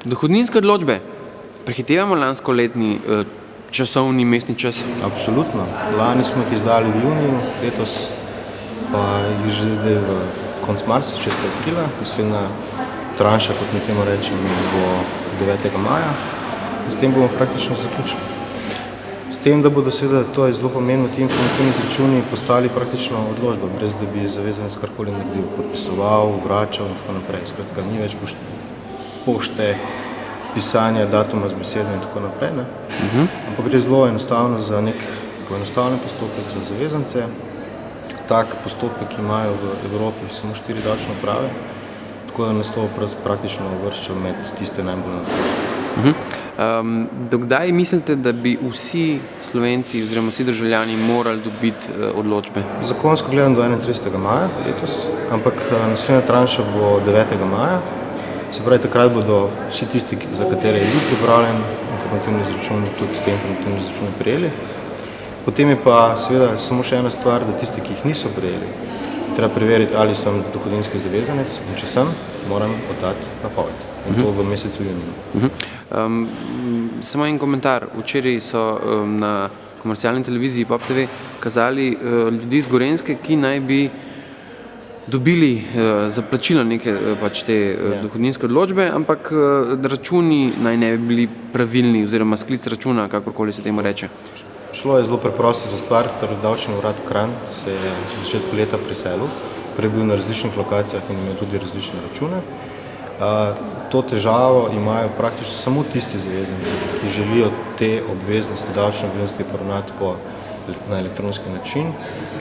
Dohodninske odločbe. Prehitevamo lanskoletni časovni mestni čas? Absolutno. Lani smo jih izdali v juniju, letos pa jih že zdaj v konec marca, 6. aprila. Naslednja tranša, kot mi temu rečemo, bo 9. maja. In s tem bomo praktično zaključili. S tem, da bodo seveda, to je zelo pomembno, ti informativni izračuni postali praktično odločba, brez da bi zavezanec karkoli naredil, podpisoval, vračal in tako naprej. Skratka, ni več pošte, pisanja datuma z besedo in tako naprej. Ampak gre zelo enostavno za nek poenostavljen postopek za zavezance. Tak postopek imajo v Evropi samo 4 davčne uprave, tako da nas to praktično uvršča med tiste najbolj naporne. Do kdaj mislite, da bi vsi Slovenci oziroma vsi državljani morali dobiti odločbe? Zakonsko gledam do 31. maja letos, ampak naslednja tranša bo 9. maja. Se pravi, takrat bodo vsi tisti, za katere je bil pripravljen informativni izračun, tudi te informativne izračune prejeli. Potem je pa seveda samo še ena stvar, da tisti, ki jih niso prejeli, treba preveriti, ali sem dohodninski zavezanec in če sem, moram oddati napoved. In to v mesecu juniju. Samo en komentar. Včeraj so na komercialni televiziji Pop TV kazali ljudi iz Gorenjske, ki naj bi dobili za plačilo neke te dohodninske odločbe, ampak računi naj ne bi bili pravilni oziroma sklic računa, kakorkoli se temu reče. Šlo je zelo preprosto za stvar, torej davčni urad v Kranj se je v začetku leta preselil, prej bil na različnih lokacijah in imel tudi različne račune. To težavo imajo praktično samo tisti zavezanci, ki želijo te obveznosti, davčne obveznosti poravnati na elektronski način,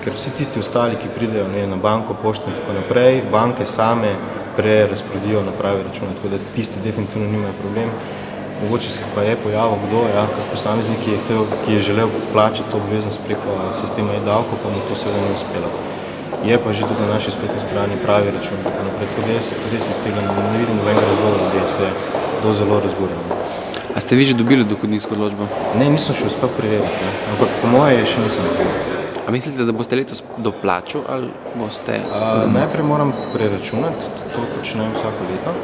ker vsi tisti ostali, ki pridejo na banko, pošto in tako naprej, banke same prerazporedijo na pravi račune, tako da tisti definitivno nimajo problem. Mogoče se pa je pojavil kdo, posameznik, ki je želel plačati to obveznost preko sistema e-davko, pa mu to seveda ni uspelo. Je pa že tudi na naši spletni strani pravi račun, tako naprej. Tako da jaz res iz tega ne vidim nobenega razloga, da bi se to zelo razburjalo. A ste vi že dobili dohodninsko odločbo? Ne, nisem še uspel preveriti, ampak po moje še nisem preveril. A mislite, da boste letos doplačali ali boste? Najprej moram preračunati, to počnem vsako leto.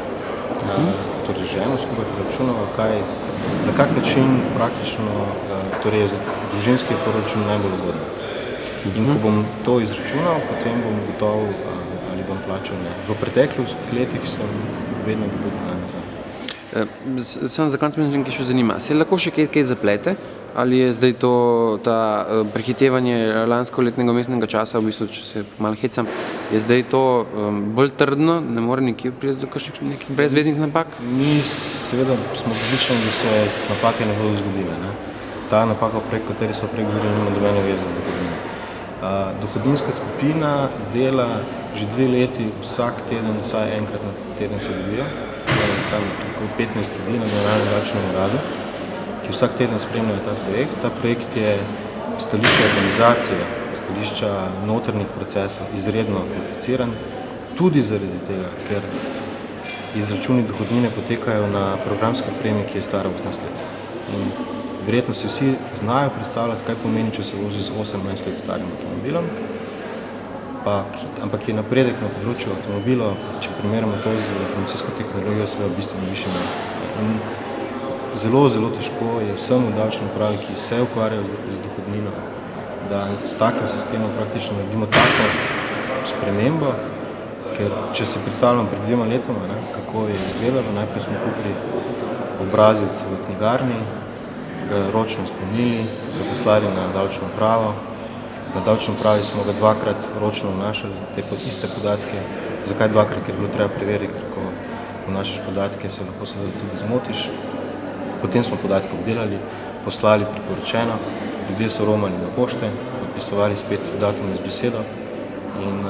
Torej ženo skupaj preračunamo, na kak način praktično torej je za družinski proračun najbolj ugodno. In ko bom to izračunal, potem bom gotov, ali bom plačal ne. V preteklih letih sem vedno dobil denar nazaj. Samo za konec mislim, ki še zanima. Se lahko še kaj zaplete? Ali je zdaj to prehitevanje lanskoletnega mestnega časa, v bistvu, če se malo hecam, je zdaj to bolj trdno, ne more nikjer priti do nekih brezveznih napak? Mi seveda smo prepričani, da se napake ne bodo zgodile. Ta napaka, o kateri smo prej govorili, nima nobene veze z dohodnino. Dohodninska skupina dela že 2 leti, vsak teden, vsaj enkrat na teden se dobijo. Tam je 15 ljudi na generalnem davčnem uradu, ki vsak teden spremljajo ta projekt. Ta projekt je stališča organizacije, stališča notrnih procesov izredno kompliciran, tudi zaradi tega, ker izračuni dohodnine potekajo na programski opremi, ki je stara 18 let. In verjetno si vsi znajo predstavljati, kaj pomeni, če se vozi z 18 let starim avtomobilom, ampak je napredek na področju avtomobilov, če primerjamo to z informacijsko tehnologijo, seveda bistveno višji. In zelo, zelo težko je vsem v davčni upravi, ki se ukvarjajo z dohodnino, da s takim sistemom praktično naredimo tako spremembo, ker če se predstavljamo pred 2 letoma, kako je izgledalo, najprej smo kupili obrazec v knjigarni, ga ročno spomnili, ga poslali na davčno upravo. Na davčni upravi smo ga 2-krat ročno vnašali, te iste podatke. Zakaj 2-krat? Ker je bilo treba preveriti, ker ko vnašaš podatke, se lahko seveda tudi zmotiš. Potem smo podatke obdelali, poslali priporočeno, ljudje so romali na pošte, podpisovali spet datum z besedo in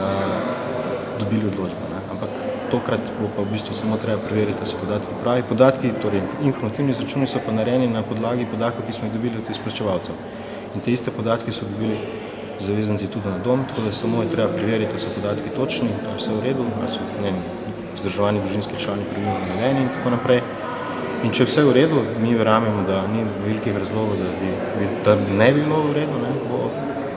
dobili odločbo. Ampak tokrat bo pa v bistvu samo treba preveriti, da so podatki pravi. Podatki, torej informativni izračuni so pa narejeni na podlagi podatkov, ki smo jih dobili od izplačevalcev. In te iste podatke so dobili zavezanci tudi na dom, tako da samo je treba preveriti, da so podatki točni, da je vse v redu, da so vzdrževani družinski člani pravilno navedeni in tako naprej. In če vse v redu, mi verjamemo, da ni velikih razlogov, da ne bi bilo v redu, bo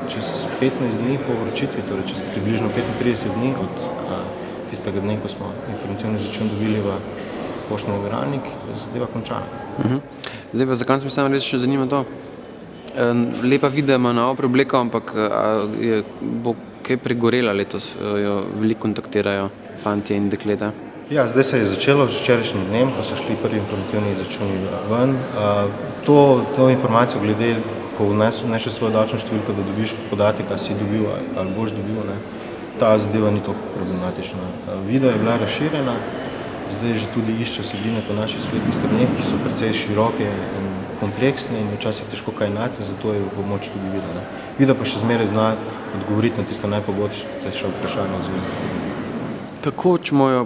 čez 15 dni po vročitvi, torej čez približno 35 dni od tistega dne, ko smo informativni izračun dobili v poštni nabiralnik, zadeva končana. Zdaj pa za konec me samo res še zanima to. Lepa videa ima novo preobleko, ampak bo kaj pregorela letos, jo veliko kontaktirajo fantje in dekleta. Ja, zdaj se je začelo z včerajšnjim dnem, ko so šli prvi informativni izračuni ven. To informacijo glede, ko vnešeš svojo davčno številko, da dobiš podatek, ali si dobil ali boš dobil, ne, ta zadeva ni toliko problematična. Video je bila razširjena, zdaj že tudi išče vsebine po naših spletnih straneh, ki so precej široke in kompleksne in včasih težko kaj najti, zato je v pomoč tudi video. Video pa še zmeraj zna odgovoriti na tiste najpogostejša vprašanja v zvezi. Kako ćemo jo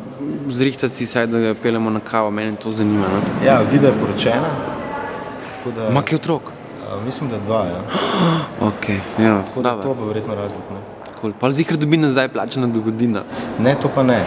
zrihtati si saj, da jo peljemo na kavo? Mene to zanima. Ne? Ja, Vida je poročena. Tako da, ima kaj otrok? Mislim, da 2, ja. Ok, ja. Tako da to bo verjetno razlog. Ne? Cool. Pa zikr dobi nazaj plačana dohodnina. Ne, to pa ne.